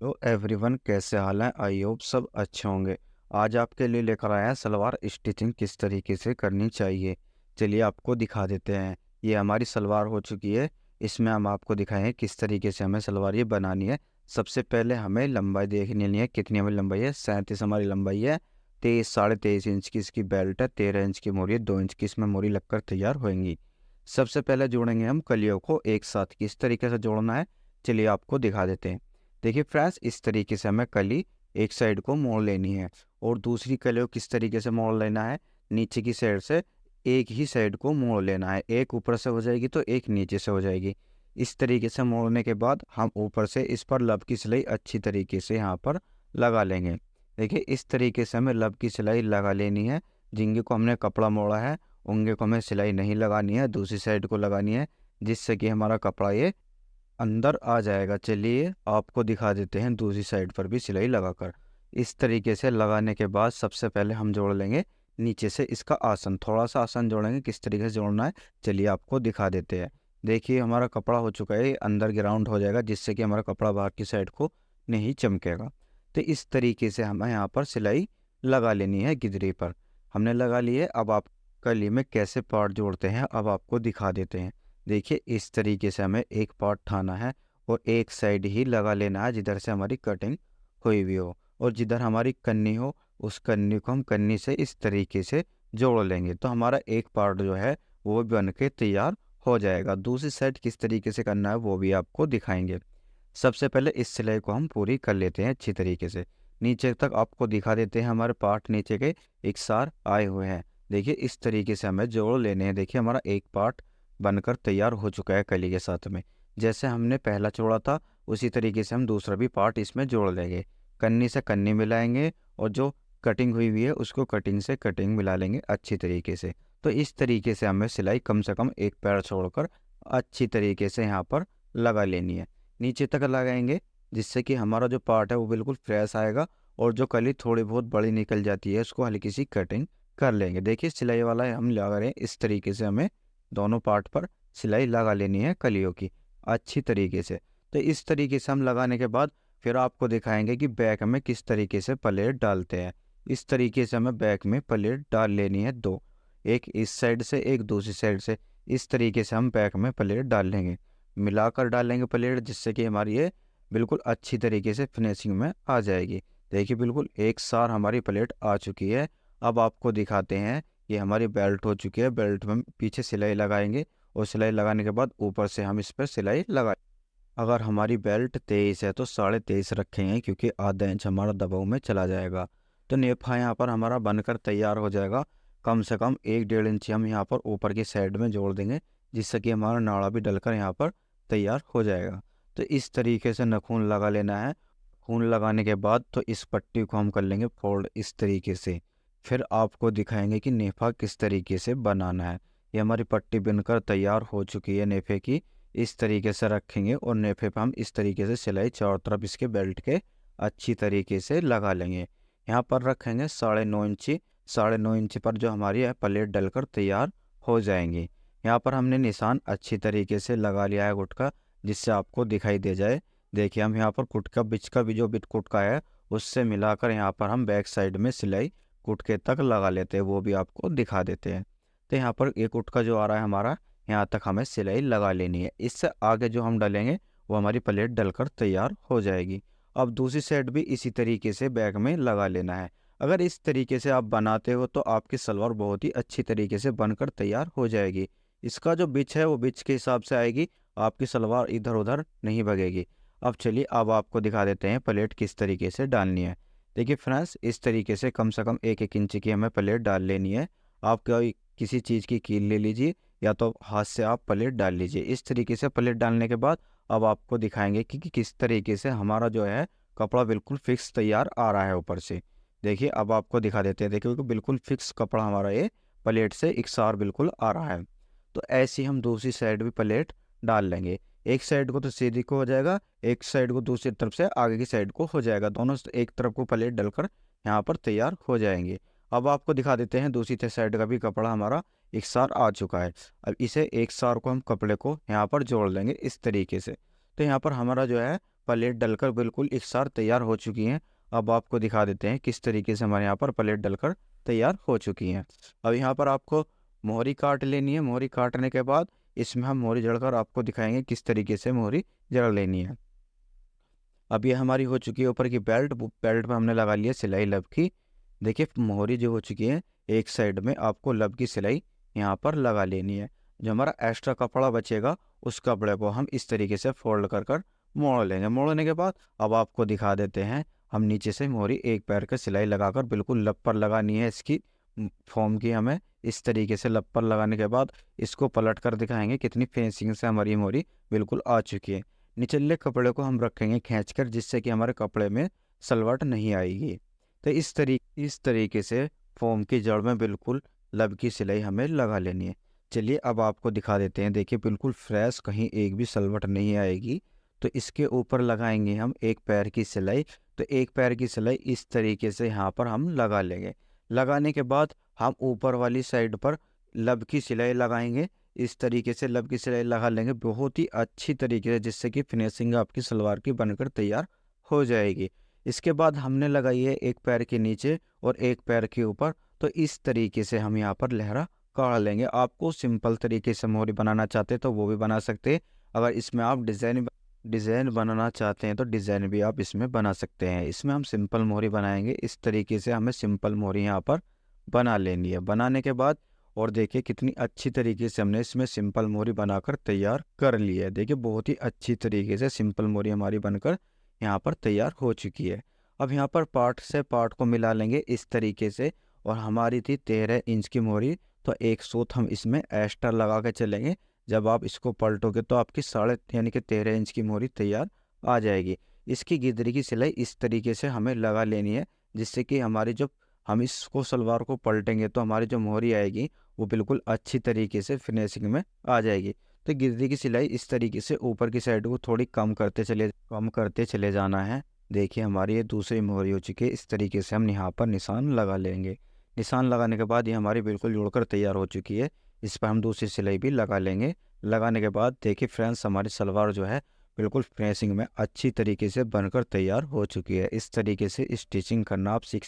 तो एवरीवन कैसे हाल है। आई होप सब अच्छे होंगे। आज आपके लिए लेकर आया है सलवार स्टिचिंग किस तरीके से करनी चाहिए। चलिए आपको दिखा देते हैं। ये हमारी सलवार हो चुकी है। इसमें हम आपको दिखाएं किस तरीके से हमें सलवार ये बनानी है। सबसे पहले हमें लंबाई देखनी है कितनी हमारी लंबाई है। 37 हमारी लंबाई है। 23 साढ़े 23 इंच की इसकी बेल्ट है। 13 इंच की मोरी है। 2 इंच की इसमें मोरी लगकर तैयार होंगी। सबसे पहले जोड़ेंगे हम कलियों को एक साथ किस तरीके से जोड़ना है। चलिए आपको दिखा देते हैं। देखिए फ्रेंड्स, इस तरीके से हमें कली एक साइड को मोड़ लेनी है और दूसरी कली को किस तरीके से मोड़ लेना है। नीचे की साइड से एक ही साइड को मोड़ लेना है। एक ऊपर से हो जाएगी तो एक नीचे से हो जाएगी। इस तरीके से मोड़ने के बाद हम ऊपर से इस पर लब की सिलाई अच्छी तरीके से यहाँ पर लगा लेंगे। देखिए इस तरीके से हमें लब की सिलाई लगा लेनी है। जिंगे को हमने कपड़ा मोड़ा है उंगे को हमें सिलाई नहीं लगानी है, दूसरी साइड को लगानी है, जिससे कि हमारा कपड़ा ये अंदर आ जाएगा। चलिए आपको दिखा देते हैं दूसरी साइड पर भी सिलाई लगाकर। इस तरीके से लगाने के बाद सबसे पहले हम जोड़ लेंगे नीचे से इसका आसन। थोड़ा सा आसन जोड़ेंगे, किस तरीके से जोड़ना है चलिए आपको दिखा देते हैं। देखिए हमारा कपड़ा हो चुका है, ये अंदर ग्राउंड हो जाएगा जिससे कि हमारा कपड़ा बाहर की साइड को नहीं चमकेगा। तो इस तरीके से हमें यहाँ पर सिलाई लगा लेनी है गिदरी पर। हमने लगा ली है। अब आप कली में कैसे पार्ट जोड़ते हैं अब आपको दिखा देते हैं। देखिए इस तरीके से हमें एक पार्ट ठाना है और एक साइड ही लगा लेना है जिधर से हमारी कटिंग हुई हुई हो, और जिधर हमारी कन्नी हो उस कन्नी को हम कन्नी से इस तरीके से जोड़ लेंगे तो हमारा एक पार्ट जो है वो बन के तैयार हो जाएगा। दूसरी साइड किस तरीके से करना है वो भी आपको दिखाएंगे। सबसे पहले इस सिलाई को हम पूरी कर लेते हैं अच्छी तरीके से। नीचे तक आपको दिखा देते हैं हमारे पार्ट नीचे के एक सार आए हुए हैं। देखिए इस तरीके से हमें जोड़ लेने हैं। देखिए हमारा एक पार्ट बनकर तैयार हो चुका है कली के साथ में। जैसे हमने पहला जोड़ा था उसी तरीके से हम दूसरा भी पार्ट इसमें जोड़ लेंगे। कन्नी से कन्नी मिलाएंगे और जो कटिंग हुई हुई है उसको कटिंग से कटिंग मिला लेंगे अच्छी तरीके से। तो इस तरीके से हमें सिलाई कम से कम एक पैर छोड़कर अच्छी तरीके से यहाँ पर लगा लेनी है। नीचे तक लगाएंगे जिससे कि हमारा जो पार्ट है वो बिल्कुल फ्रेश आएगा, और जो कली थोड़ी बहुत बड़ी निकल जाती है उसको हल्की सी कटिंग कर लेंगे। देखिए सिलाई वाला हम लगा रहे हैं, इस तरीके से हमें दोनों पार्ट पर सिलाई लगा लेनी है कलियों की अच्छी तरीके से। तो इस तरीके से हम लगाने के बाद फिर आपको दिखाएंगे कि बैक में किस तरीके से प्लेट डालते हैं। इस तरीके से हमें बैक में प्लेट डाल लेनी है दो, एक इस साइड से एक दूसरी साइड से। इस तरीके से हम बैक में प्लेट डाल लेंगे, मिलाकर डालेंगे प्लेट, जिससे कि हमारी ये बिल्कुल अच्छी तरीके से फिनिशिंग में आ जाएगी। देखिए बिल्कुल एक सार हमारी प्लेट आ चुकी है। अब आपको दिखाते हैं ये हमारी बेल्ट हो चुकी है। बेल्ट में पीछे सिलाई लगाएंगे और सिलाई लगाने के बाद ऊपर से हम इस पर सिलाई लगा। अगर हमारी बेल्ट 23 है तो 23.5 रखेंगे क्योंकि आधा इंच हमारा दबाव में चला जाएगा। तो नेफा यहाँ पर हमारा बनकर तैयार हो जाएगा। कम से कम 1-1.5 इंच हम यहाँ पर ऊपर की साइड में जोड़ देंगे, जिससे कि हमारा नाड़ा भी डलकर यहाँ पर तैयार हो जाएगा। तो इस तरीके से नखून लगा लेना है। खून लगाने के बाद तो इस पट्टी को हम कर लेंगे फोल्ड इस तरीके से। फिर आपको दिखाएंगे कि नेफा किस तरीके से बनाना है। ये हमारी पट्टी बनकर तैयार हो चुकी है नेफे की। इस तरीके से रखेंगे और नेफे पे हम इस तरीके से सिलाई चारों तरफ इसके बेल्ट के अच्छी तरीके से लगा लेंगे। यहाँ पर रखेंगे 9.5 इंची। 9.5 इंची पर जो हमारी है प्लेट डलकर तैयार हो जाएंगी। यहाँ पर हमने निशान अच्छी तरीके से लगा लिया है गुटका, जिससे आपको दिखाई दे जाए। देखिए हम यहाँ पर कुटका बिच का भी जो बिट कुटका है उससे मिलाकर यहाँ पर हम बैक साइड में सिलाई कुटके तक लगा लेते हैं, वो भी आपको दिखा देते हैं। तो यहाँ पर एक कुटका जो आ रहा है हमारा, यहाँ तक हमें सिलाई लगा लेनी है। इससे आगे जो हम डालेंगे वो हमारी प्लेट डलकर तैयार हो जाएगी। अब दूसरी साइड भी इसी तरीके से बैक में लगा लेना है। अगर इस तरीके से आप बनाते हो तो आपकी सलवार बहुत ही अच्छी तरीके से बनकर तैयार हो जाएगी। इसका जो बिच है वो बिच के हिसाब से आएगी, आपकी सलवार इधर उधर नहीं भगेगी। अब चलिए अब आपको दिखा देते हैं प्लेट किस तरीके से डालनी है। देखिए फ्रेंड्स, इस तरीके से कम से कम 1-1 इंच की हमें प्लेट डाल लेनी है। आप कोई किसी चीज़ की कील ले लीजिए या तो हाथ से आप प्लेट डाल लीजिए। इस तरीके से प्लेट डालने के बाद अब आपको दिखाएंगे कि किस तरीके से हमारा जो है कपड़ा बिल्कुल फिक्स तैयार आ रहा है ऊपर से। देखिए अब आपको दिखा देते हैं। देखिए बिल्कुल फिक्स कपड़ा हमारा ये प्लेट से इकसार बिल्कुल आ रहा है। तो ऐसे ही हम दूसरी साइड भी प्लेट डाल लेंगे। एक साइड को तो सीधी को हो जाएगा, एक साइड को दूसरी तरफ से आगे की साइड को हो जाएगा। दोनों एक तरफ को प्लेट डलकर यहाँ पर तैयार हो जाएंगे। अब आपको दिखा देते हैं दूसरी साइड का भी कपड़ा हमारा एक सार आ चुका है। अब इसे एक सार को हम कपड़े को यहाँ पर जोड़ लेंगे इस तरीके से। तो यहाँ पर हमारा जो है प्लेट डलकर बिल्कुल एक साथ तैयार हो चुकी हैं। अब आपको दिखा देते हैं किस तरीके से हमारे यहाँ पर प्लेट डलकर तैयार हो चुकी हैं। अब यहाँ पर आपको मोहरी काट लेनी है। मोहरी काटने के बाद इसमें हम मोहरी जड़कर आपको दिखाएंगे किस तरीके से मोहरी जड़ लेनी है। अब ये हमारी हो चुकी है ऊपर की बेल्ट। बेल्ट में हमने लगा लिया सिलाई लब की। देखिए मोहरी जो हो चुकी है, एक साइड में आपको लब की सिलाई यहाँ पर लगा लेनी है। जो हमारा एक्स्ट्रा कपड़ा बचेगा उस कपड़े को हम इस तरीके से फोल्ड कर कर मोड़ लेंगे। मोड़ने के बाद अब आपको दिखा देते हैं हम नीचे से मोहरी एक पैर का सिलाई लगाकर बिल्कुल लब पर लगानी है। इसकी फॉर्म की हमें इस तरीके से लब पर लगाने के बाद इसको पलट कर दिखाएंगे कितनी फिनिशिंग से हमारी मोहरी बिल्कुल आ चुकी है। निचले कपड़े को हम रखेंगे खींचकर, जिससे कि हमारे कपड़े में सलवट नहीं आएगी। तो इस तरीके से फॉर्म की जड़ में बिल्कुल लब की सिलाई हमें लगा लेनी है। चलिए अब आपको दिखा देते हैं। देखिए बिल्कुल फ्रेश, कहीं एक भी सलवट नहीं आएगी। तो इसके ऊपर लगाएंगे हम एक पैर की सिलाई। तो एक पैर की सिलाई इस तरीके से यहाँ पर हम लगा लेंगे। लगाने के बाद हम ऊपर वाली साइड पर लब की सिलाई लगाएंगे। इस तरीके से लब की सिलाई लगा लेंगे बहुत ही अच्छी तरीके से, जिससे कि फिनिशिंग आपकी सलवार की बनकर तैयार हो जाएगी। इसके बाद हमने लगाई है एक पैर के नीचे और एक पैर के ऊपर। तो इस तरीके से हम यहाँ पर लहरा काट लेंगे। आपको सिंपल तरीके से मोहरी बनाना चाहते हैं तो वो भी बना सकते हैं। अगर इसमें आप डिज़ाइन बनाना चाहते हैं तो डिज़ाइन भी आप इसमें बना सकते हैं। इसमें हम सिंपल मोहरी बनाएंगे। इस तरीके से हमें सिंपल मोहरी यहाँ पर बना लेनी है। बनाने के बाद और देखिए कितनी अच्छी तरीके से हमने इसमें सिंपल मोहरी बनाकर तैयार कर ली है। देखिए बहुत ही अच्छी तरीके से सिंपल मोहरी हमारी बनकर यहाँ पर तैयार हो चुकी है। अब यहाँ पर पार्ट से पार्ट को मिला लेंगे इस तरीके से। और हमारी थी 13 इंच की मोहरी, तो एक सूत हम इसमें एक्स्ट्रा लगा के चलेंगे। जब आप इसको पलटोगे तो आपकी साढ़े यानी कि 13 इंच की मोहरी तैयार आ जाएगी। इसकी गिदरी की सिलाई इस तरीके से हमें लगा लेनी है, जिससे कि हमारी जो हम इसको सलवार को पलटेंगे तो हमारी जो मोहरी आएगी वो बिल्कुल अच्छी तरीके से फिनिशिंग में आ जाएगी। तो गिद्दी की सिलाई इस तरीके से ऊपर की साइड को थोड़ी कम करते चले जाना है। देखिए हमारी ये दूसरी मोहरी हो चुकी है। इस तरीके से हम यहाँ पर निशान लगा लेंगे। निशान लगाने के बाद ये हमारी बिल्कुल जुड़कर तैयार हो चुकी है। इस पर हम दूसरी सिलाई भी लगा लेंगे। लगाने के बाद देखिए फ्रेंड्स, हमारी सलवार जो है बिल्कुल फिनिशिंग में अच्छी तरीके से बनकर तैयार हो चुकी है। इस तरीके से स्टिचिंग करना आप सीख